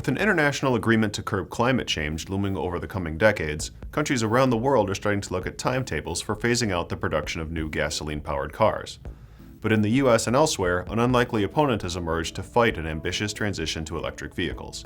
With an international agreement to curb climate change looming over the coming decades, countries around the world are starting to look at timetables for phasing out the production of new gasoline-powered cars. But in the US and elsewhere, an unlikely opponent has emerged to fight an ambitious transition to electric vehicles.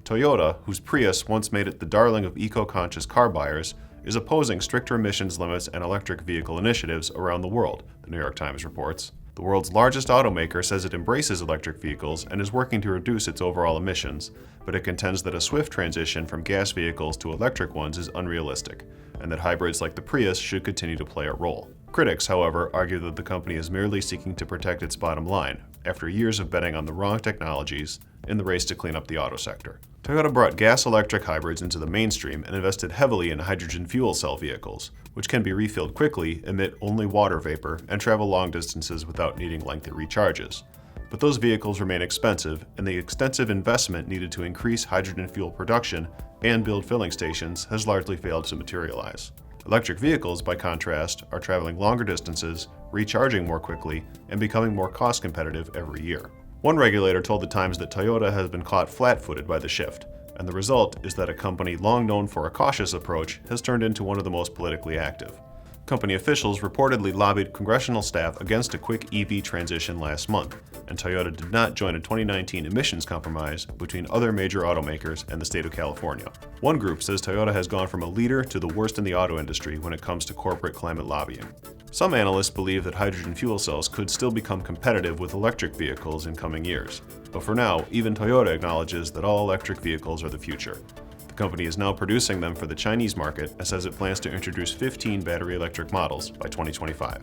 Toyota, whose Prius once made it the darling of eco-conscious car buyers, is opposing stricter emissions limits and electric vehicle initiatives around the world, the New York Times reports. The world's largest automaker says it embraces electric vehicles and is working to reduce its overall emissions, but it contends that a swift transition from gas vehicles to electric ones is unrealistic, and that hybrids like the Prius should continue to play a role. Critics, however, argue that the company is merely seeking to protect its bottom line, after years of betting on the wrong technologies in the race to clean up the auto sector. Toyota brought gas-electric hybrids into the mainstream and invested heavily in hydrogen fuel cell vehicles, which can be refilled quickly, emit only water vapor, and travel long distances without needing lengthy recharges. But those vehicles remain expensive, and the extensive investment needed to increase hydrogen fuel production and build filling stations has largely failed to materialize. Electric vehicles, by contrast, are traveling longer distances, recharging more quickly, and becoming more cost competitive every year. One regulator told the Times that Toyota has been caught flat-footed by the shift, and the result is that a company long known for a cautious approach has turned into one of the most politically active. Company officials reportedly lobbied congressional staff against a quick EV transition last month, and Toyota did not join a 2019 emissions compromise between other major automakers and the state of California. One group says Toyota has gone from a leader to the worst in the auto industry when it comes to corporate climate lobbying. Some analysts believe that hydrogen fuel cells could still become competitive with electric vehicles in coming years, but for now, even Toyota acknowledges that all electric vehicles are the future. The company is now producing them for the Chinese market and says it plans to introduce 15 battery electric models by 2025.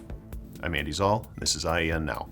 I'm Andy Zoll, and this is IEN Now.